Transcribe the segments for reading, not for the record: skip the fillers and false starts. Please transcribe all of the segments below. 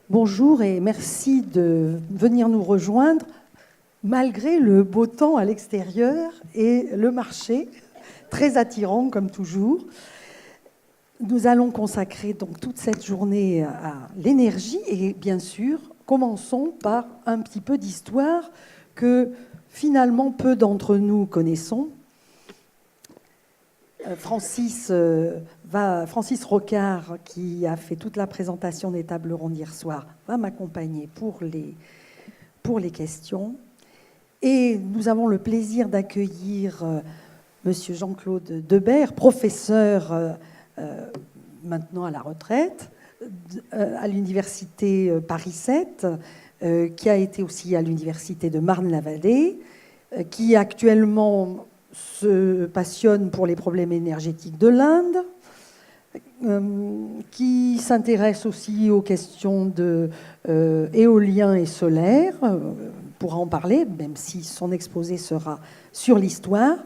Bonjour et merci de venir nous rejoindre malgré le beau temps à l'extérieur et le marché, très attirant comme toujours. Nous allons consacrer donc toute cette journée à l'énergie et bien sûr, commençons par un petit peu d'histoire que finalement peu d'entre nous connaissons. Francis Rocard, qui a fait toute la présentation des tables rondes hier soir, va m'accompagner pour les questions. Et nous avons le plaisir d'accueillir Monsieur Jean-Claude Debert, professeur maintenant à la retraite à l'université Paris 7, qui a été aussi à l'université de Marne-la-Vallée, qui actuellement se passionne pour les problèmes énergétiques de l'Inde, qui s'intéresse aussi aux questions de éolien et solaire, pourra en parler, même si son exposé sera sur l'histoire.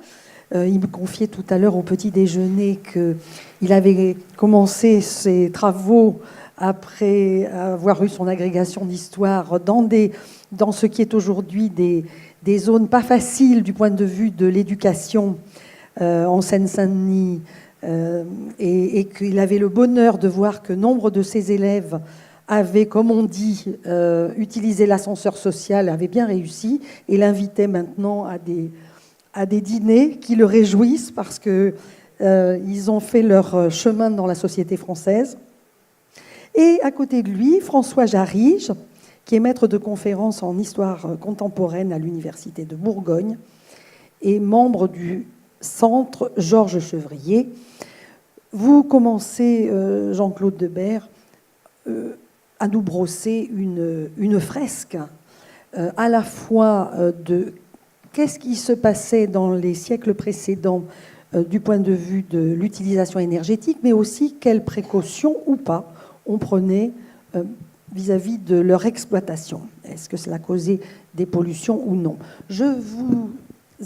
Il me confiait tout à l'heure au petit déjeuner qu'il avait commencé ses travaux après avoir eu son agrégation d'histoire dans ce qui est aujourd'hui des zones pas faciles du point de vue de l'éducation en Seine-Saint-Denis, et qu'il avait le bonheur de voir que nombre de ses élèves avaient, comme on dit, utilisé l'ascenseur social, avaient bien réussi, et l'invitait maintenant à des dîners qui le réjouissent parce qu'ils ont fait leur chemin dans la société française. Et à côté de lui, François Jarige, qui est maître de conférences en histoire contemporaine à l'Université de Bourgogne et membre du Centre Georges Chevrier. Vous commencez, Jean-Claude Debert, à nous brosser une fresque à la fois de qu'est-ce qui se passait dans les siècles précédents du point de vue de l'utilisation énergétique, mais aussi quelles précautions ou pas on prenait vis-à-vis de leur exploitation. Est-ce que cela causait des pollutions ou non? Je vous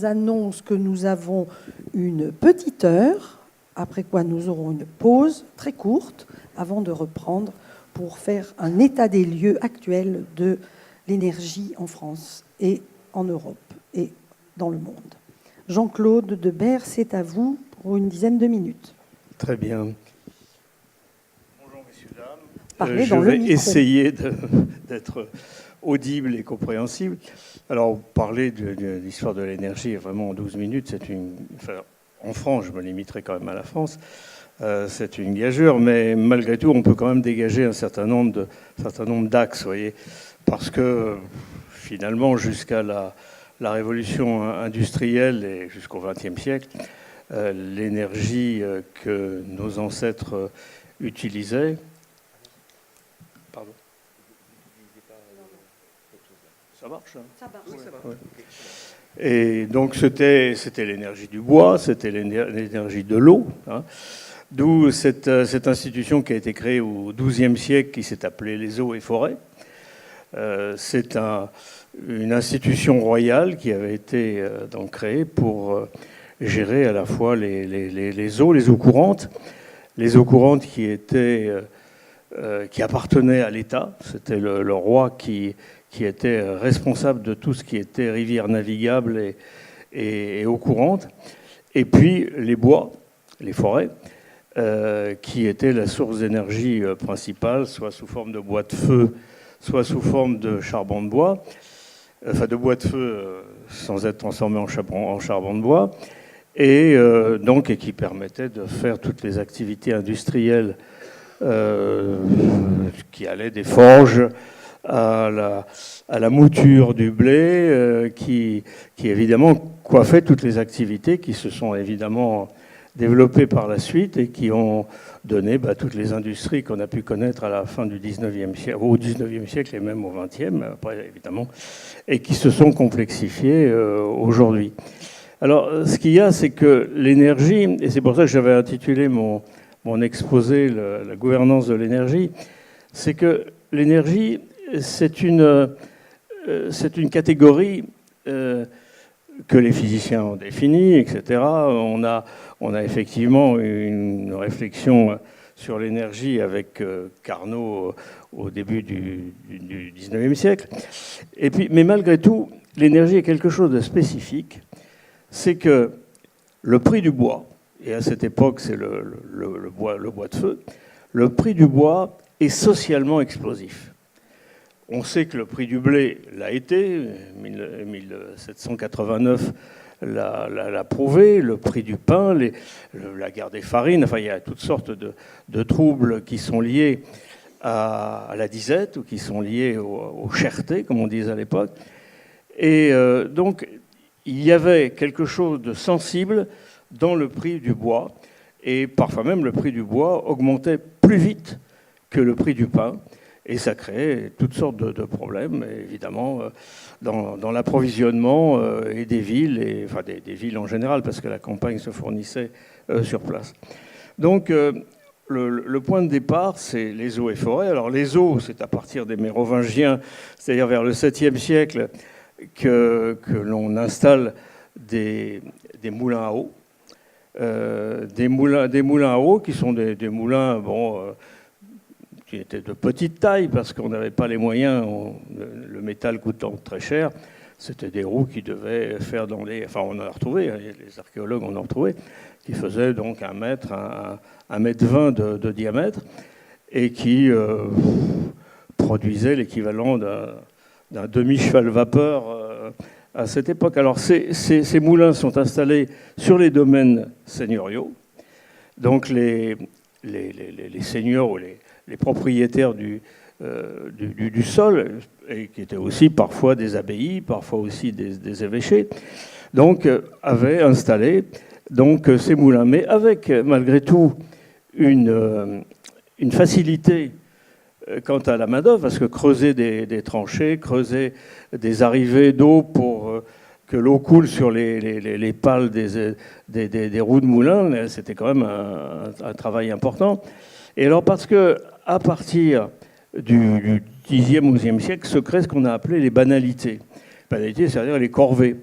annonce que nous avons une petite heure, après quoi nous aurons une pause très courte avant de reprendre pour faire un état des lieux actuel de l'énergie en France et en Europe et dans le monde. Jean-Claude Debert, c'est à vous pour une dizaine de minutes. Très bien. Je vais essayer d'être audible et compréhensible. Alors, parler de l'histoire de l'énergie vraiment en 12 minutes, en France, je me limiterai quand même à la France, c'est une gageure, mais malgré tout, on peut quand même dégager un certain nombre d'axes, vous voyez, parce que finalement, jusqu'à la révolution industrielle et jusqu'au XXe siècle, l'énergie que nos ancêtres utilisaient. Pardon. Ça marche, hein? Ça marche. Oui, ça marche. Ouais. Et donc c'était l'énergie du bois, c'était l'énergie de l'eau, hein. D'où cette institution qui a été créée au XIIe siècle, qui s'est appelée les Eaux et Forêts. C'est une institution royale qui avait été donc créée pour gérer à la fois les eaux courantes, qui appartenaient à l'État. C'était le roi qui était responsable de tout ce qui était rivières navigables et eaux courantes. Et puis les bois, les forêts, qui étaient la source d'énergie principale, soit sous forme de bois de feu, soit sous forme de charbon de bois, enfin de bois de feu sans être transformé en charbon de bois, et qui permettait de faire toutes les activités industrielles qui allaient des forges à la mouture du blé, qui évidemment coiffait toutes les activités qui se sont évidemment développées par la suite et qui ont donné toutes les industries qu'on a pu connaître à la fin du 19e siècle, au 19e siècle et même au 20e, après évidemment, et qui se sont complexifiées aujourd'hui. Alors, ce qu'il y a, c'est que l'énergie, et c'est pour ça que j'avais intitulé mon exposé la gouvernance de l'énergie, c'est que l'énergie, c'est une catégorie que les physiciens ont définie, etc. On a effectivement une réflexion sur l'énergie avec Carnot au début du 19e siècle. Et puis, mais malgré tout, l'énergie est quelque chose de spécifique. C'est que le prix du bois, et à cette époque c'est le bois de feu, le prix du bois est socialement explosif. On sait que le prix du blé l'a été, 1789 l'a prouvé, le prix du pain, la guerre des farines, enfin il y a toutes sortes de troubles qui sont liés à la disette ou qui sont liés aux chertés, comme on disait à l'époque. Et donc il y avait quelque chose de sensible dans le prix du bois, et parfois même le prix du bois augmentait plus vite que le prix du pain. Et ça crée toutes sortes de problèmes, évidemment, dans l'approvisionnement et des villes, enfin des villes en général, parce que la campagne se fournissait sur place. Donc, le point de départ, c'est les eaux et forêts. Alors, les eaux, c'est à partir des Mérovingiens, c'est-à-dire vers le 7e siècle, que l'on installe des moulins à eau. Des moulins à eau qui sont des moulins, qui étaient de petite taille parce qu'on n'avait pas les moyens, le métal coûtant très cher. C'était des roues qui devaient faire dans les... Enfin, on en a retrouvé, les archéologues en ont retrouvé, qui faisaient donc 1 mètre, 1,20 mètre de diamètre et qui produisaient l'équivalent d'un demi-cheval vapeur à cette époque. Alors, ces moulins sont installés sur les domaines seigneuriaux. Donc, les seigneurs ou les propriétaires du sol, et qui étaient aussi parfois des abbayes, parfois aussi des évêchés, donc avaient installé donc, ces moulins. Mais avec, malgré tout, une facilité quant à la main-d'œuvre, parce que creuser des tranchées, creuser des arrivées d'eau pour que l'eau coule sur les pales des roues de moulin, c'était quand même un travail important. Et alors, parce que à partir du 10e, 11e siècle, se créent ce qu'on a appelé les banalités. Banalités, c'est-à-dire les corvées.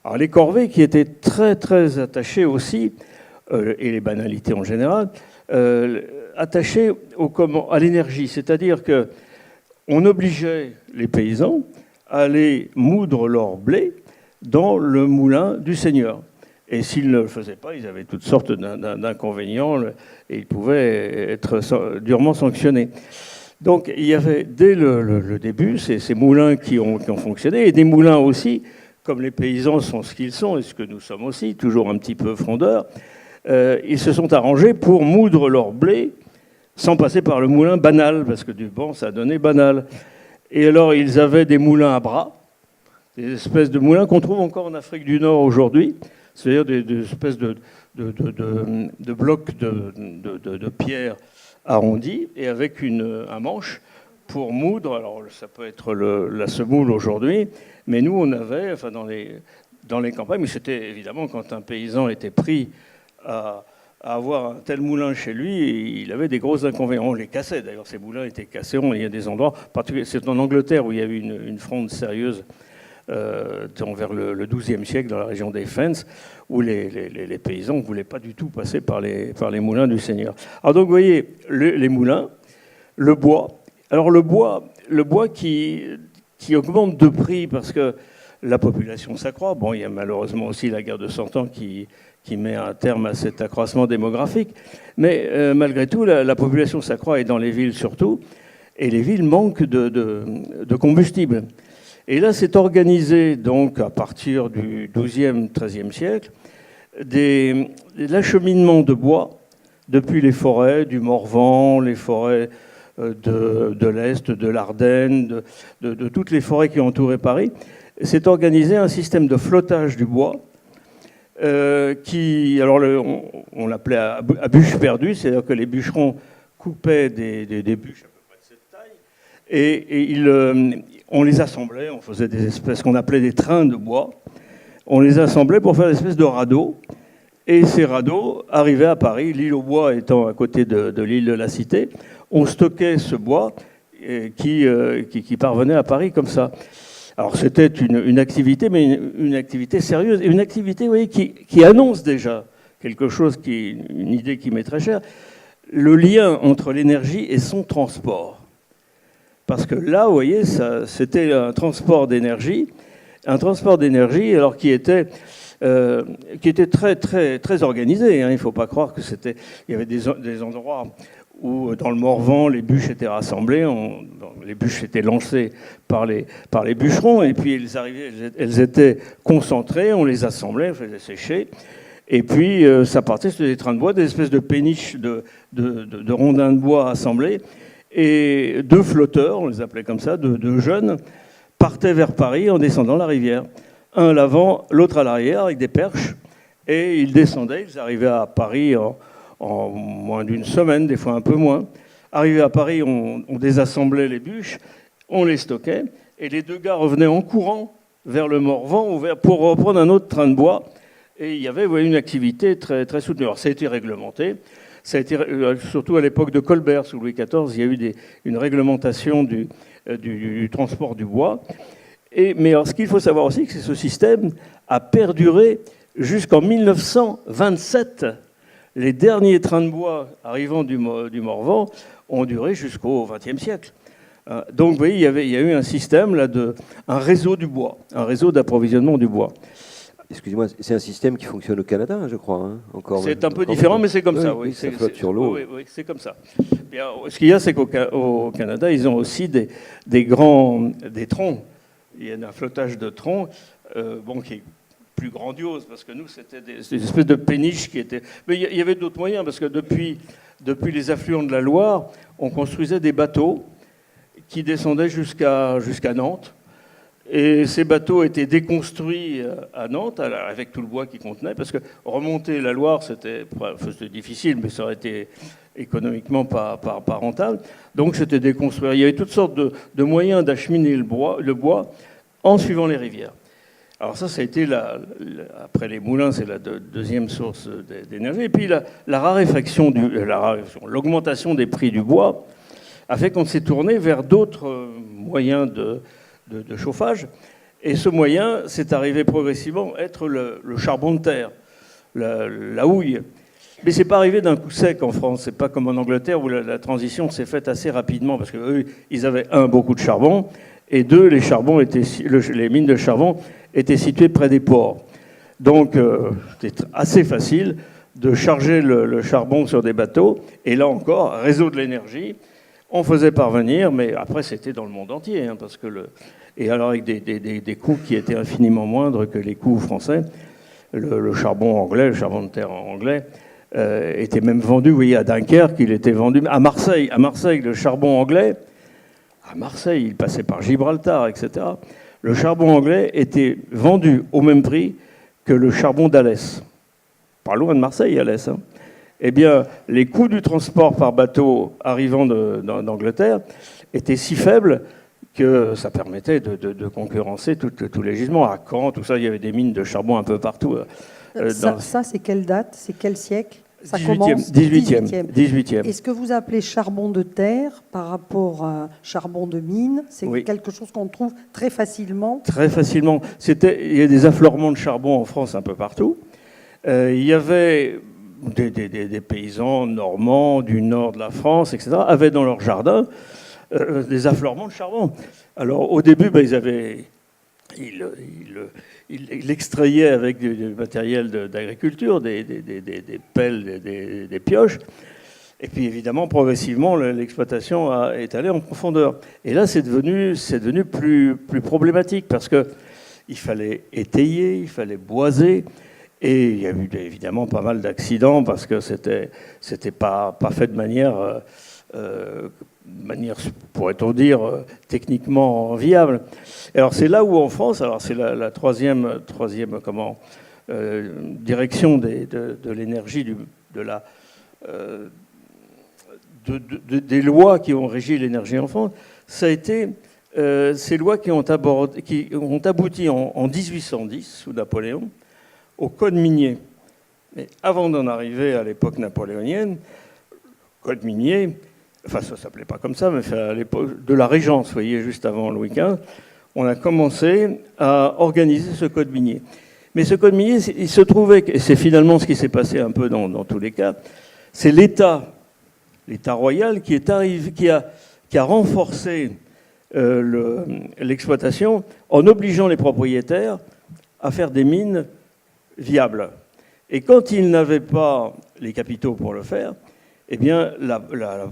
Alors, les corvées qui étaient très, très attachées aussi, et les banalités en général, attachées à l'énergie. C'est-à-dire qu'on obligeait les paysans à aller moudre leur blé dans le moulin du seigneur. Et s'ils ne le faisaient pas, ils avaient toutes sortes d'inconvénients et ils pouvaient être durement sanctionnés. Donc il y avait dès le début ces moulins qui ont fonctionné, et des moulins aussi, comme les paysans sont ce qu'ils sont, et ce que nous sommes aussi, toujours un petit peu frondeurs, ils se sont arrangés pour moudre leur blé sans passer par le moulin banal, parce que du banc, ça donnait banal. Et alors ils avaient des moulins à bras, des espèces de moulins qu'on trouve encore en Afrique du Nord aujourd'hui, c'est-à-dire des espèces de blocs de pierre arrondis et avec un manche pour moudre. Alors ça peut être la semoule aujourd'hui, mais nous on avait, enfin dans les campagnes, mais c'était évidemment quand un paysan était pris à avoir un tel moulin chez lui, il avait des gros inconvénients. On les cassait d'ailleurs, ces moulins étaient cassés. Il y a des endroits, c'est en Angleterre où il y a eu une fronde sérieuse vers le XIIe siècle, dans la région des Fens, où les paysans ne voulaient pas du tout passer par les moulins du Seigneur. Alors donc, vous voyez, les moulins, le bois. Alors le bois qui augmente de prix parce que la population s'accroît. Bon, il y a malheureusement aussi la guerre de 100 ans qui met un terme à cet accroissement démographique. Mais malgré tout, la population s'accroît, et dans les villes surtout, et les villes manquent de combustible. Et là, c'est organisé, donc, à partir du XIIe, XIIIe siècle, l'acheminement de bois depuis les forêts du Morvan, les forêts de l'Est, de l'Ardenne, de toutes les forêts qui entouraient Paris. C'est organisé un système de flottage du bois on l'appelait à bûche perdue, c'est-à-dire que les bûcherons coupaient des bûches à peu près de cette taille, et on les assemblait, on faisait des espèces qu'on appelait des trains de bois, on les assemblait pour faire des espèces de radeaux, et ces radeaux arrivaient à Paris, l'île aux bois étant à côté de l'île de la Cité. On stockait ce bois qui parvenait à Paris comme ça. Alors c'était une activité, mais une activité sérieuse, et une activité, vous voyez, qui annonce déjà quelque chose, une idée qui m'est très chère. le lien entre l'énergie et son transport. Parce que là, vous voyez, c'était un transport d'énergie alors qui était très, très, très organisé. Hein. Il ne faut pas croire que c'était... Il y avait des endroits où, dans le Morvan, les bûches étaient rassemblées, les bûches étaient lancées par les bûcherons, et puis elles étaient concentrées, on les assemblait, on faisait sécher, et puis ça partait sur des trains de bois, des espèces de péniches de rondins de bois assemblés, et 2 flotteurs, on les appelait comme ça, 2 jeunes, partaient vers Paris en descendant la rivière. Un à l'avant, l'autre à l'arrière, avec des perches, et ils descendaient, ils arrivaient à Paris en moins d'une semaine, des fois un peu moins. Arrivés à Paris, on désassemblait les bûches, on les stockait, et les 2 gars revenaient en courant vers le Morvan pour reprendre un autre train de bois. Et il y avait une activité très, très soutenue. Alors ça a été réglementé. Ça a été, surtout à l'époque de Colbert, sous Louis XIV, il y a eu une réglementation du transport du bois. Mais alors, ce qu'il faut savoir aussi, c'est que ce système a perduré jusqu'en 1927. Les derniers trains de bois arrivant du Morvan ont duré jusqu'au XXe siècle. Donc, vous voyez, il y a eu un système, là, un réseau du bois, un réseau d'approvisionnement du bois. Excusez-moi, c'est un système qui fonctionne au Canada, je crois, hein, encore. C'est un peu différent, mais c'est comme ça. Oui, ça flotte sur l'eau. Oui, c'est comme ça. Bien, ce qu'il y a, c'est qu'au Canada, ils ont aussi des troncs. Il y a un flottage de troncs, qui est plus grandiose, parce que nous, c'était des espèces de péniches qui étaient... Mais il y avait d'autres moyens, parce que depuis les affluents de la Loire, on construisait des bateaux qui descendaient jusqu'à Nantes. Et ces bateaux étaient déconstruits à Nantes, avec tout le bois qu'ils contenaient, parce que remonter la Loire, c'était difficile, mais ça aurait été économiquement pas rentable. Donc c'était déconstruit. Il y avait toutes sortes de moyens d'acheminer le bois en suivant les rivières. Alors ça a été, après les moulins, c'est la deuxième source d'énergie. Et puis la raréfaction, l'augmentation des prix du bois a fait qu'on s'est tourné vers d'autres moyens de chauffage. Et ce moyen, c'est arrivé progressivement être le charbon de terre, la houille. Mais c'est pas arrivé d'un coup sec en France. C'est pas comme en Angleterre où la transition s'est faite assez rapidement, parce qu'eux, ils avaient beaucoup de charbon, et 2, les mines de charbon étaient situées près des ports. Donc, c'était assez facile de charger le charbon sur des bateaux. Et là encore, réseau de l'énergie, on faisait parvenir, mais après, c'était dans le monde entier, hein, parce que et alors avec des coûts qui étaient infiniment moindres que les coûts français. Le charbon anglais, le charbon de terre anglais, était même vendu, vous voyez, à Dunkerque, il était vendu à Marseille. À Marseille, le charbon anglais, à Marseille, il passait par Gibraltar, etc. Le charbon anglais était vendu au même prix que le charbon d'Alès. Pas loin de Marseille, Alès. Hein. Eh bien, les coûts du transport par bateau arrivant d'Angleterre étaient si faibles que ça permettait de concurrencer tous les gisements. À Caen, tout ça, il y avait des mines de charbon un peu partout. Ça, c'est quelle date? C'est quel siècle? Ça 18e. Et ce que vous appelez charbon de terre par rapport à charbon de mine, c'est quelque chose qu'on trouve très facilement? Très facilement. Il y a des affleurements de charbon en France un peu partout. Il y avait des paysans normands du nord de la France, etc., avaient dans leur jardin des affleurements de charbon. Alors au début, il extrayait avec du matériel d'agriculture, des pelles, des pioches. Et puis évidemment, progressivement, l'exploitation est allée en profondeur. Et là, c'est devenu plus problématique parce qu'il fallait étayer, il fallait boiser. Et il y a eu évidemment pas mal d'accidents parce que c'était pas fait de manière pourrait-on dire, techniquement viable. Alors c'est là où en France, alors c'est la troisième direction de l'énergie, des lois qui ont régi l'énergie en France, ça a été ces lois qui ont abouti en 1810, sous Napoléon, au Code minier. Mais avant d'en arriver à l'époque napoléonienne, Code minier, enfin ça ne s'appelait pas comme ça, mais à l'époque de la Régence, vous voyez, juste avant Louis XV, on a commencé à organiser ce Code minier. Mais ce Code minier, il se trouvait, et c'est finalement ce qui s'est passé un peu dans tous les cas, c'est l'État l'État royal qui a renforcé l'exploitation en obligeant les propriétaires à faire des mines viables. Et quand ils n'avaient pas les capitaux pour le faire, eh bien, la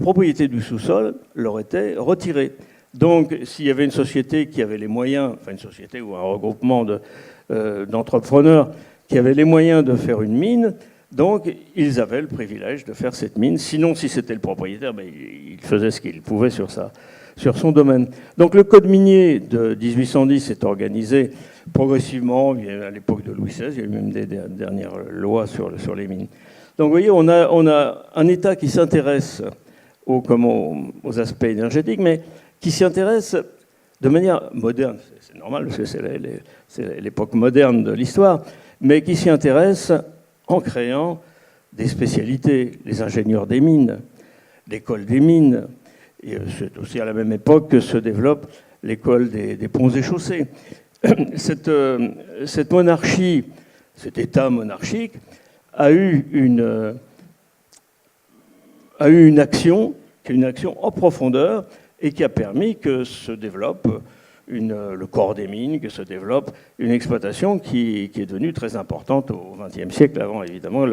propriété du sous-sol leur était retirée. Donc, s'il y avait une société qui avait les moyens, enfin une société ou un regroupement d'entrepreneurs qui avait les moyens de faire une mine, donc ils avaient le privilège de faire cette mine. Sinon, si c'était le propriétaire, ben, il faisait ce qu'il pouvait sur son domaine. Donc, le code minier de 1810 est organisé progressivement. À l'époque de Louis XVI, il y a eu même des dernières lois sur les mines. Donc, vous voyez, on a un État qui s'intéresse aux aspects énergétiques, mais qui s'y intéresse de manière moderne. C'est normal, parce que c'est l'époque moderne de l'histoire, mais qui s'y intéresse en créant des spécialités, les ingénieurs des mines, l'école des mines. Et c'est aussi à la même époque que se développe l'école des ponts et chaussées. Cette monarchie, cet État monarchique, a eu une action qui est une action en profondeur et qui a permis que se développe le corps des mines, que se développe une exploitation qui est devenue très importante au XXe siècle, avant évidemment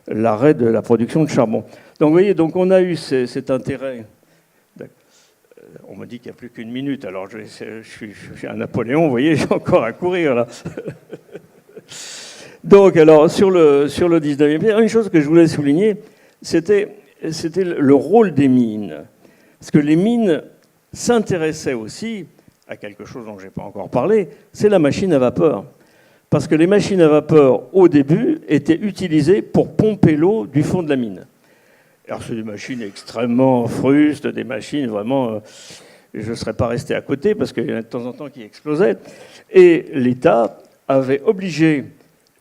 l'arrêt de la production de charbon. Donc vous voyez, donc on a eu cet intérêt. On me dit qu'il n'y a plus qu'une minute, alors je suis un Napoléon, vous voyez, j'ai encore à courir là. Donc, alors, sur le 19e siècle, une chose que je voulais souligner, c'était le rôle des mines. Parce que les mines s'intéressaient aussi à quelque chose dont je n'ai pas encore parlé, c'est la machine à vapeur. Parce que les machines à vapeur, au début, étaient utilisées pour pomper l'eau du fond de la mine. Alors, c'est des machines extrêmement frustes, des machines vraiment... je ne serais pas resté à côté, parce qu'il y en a de temps en temps qui explosaient. Et l'État avait obligé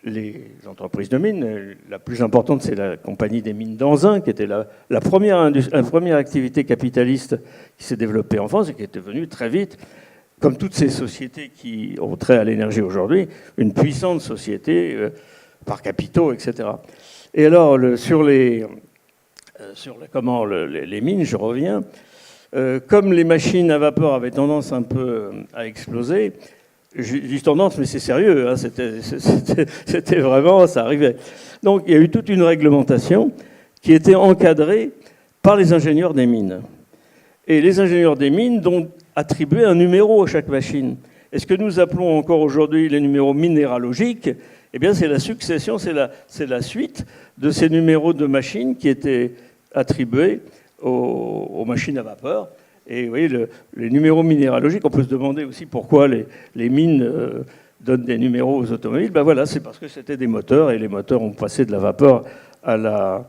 les entreprises de mines, la plus importante, c'est la Compagnie des mines d'Anzin, qui était la première activité capitaliste qui s'est développée en France et qui est devenue très vite, comme toutes ces sociétés qui ont trait à l'énergie aujourd'hui, une puissante société par capitaux, etc. Et alors, sur les mines, je reviens. Comme les machines à vapeur avaient tendance un peu à exploser, je dis tendance, mais c'est sérieux, hein, c'était vraiment, ça arrivait. Donc il y a eu toute une réglementation qui était encadrée par les ingénieurs des mines. Et les ingénieurs des mines ont attribué un numéro à chaque machine. Et ce que nous appelons encore aujourd'hui les numéros minéralogiques, eh bien c'est la succession, c'est la suite de ces numéros de machines qui étaient attribués aux machines à vapeur. Et vous voyez, les numéros minéralogiques, on peut se demander aussi pourquoi les mines donnent des numéros aux automobiles. Ben voilà, c'est parce que c'était des moteurs, et les moteurs ont passé de la vapeur à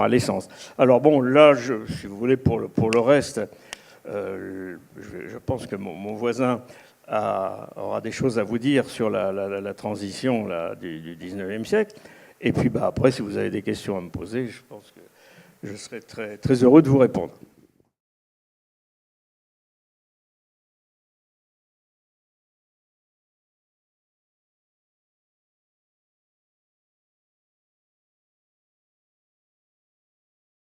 l'essence. Alors bon, là, si vous voulez, pour le reste, je pense que mon voisin aura des choses à vous dire sur la transition du 19e siècle. Et puis après, si vous avez des questions à me poser, je pense que je serai très, très heureux de vous répondre.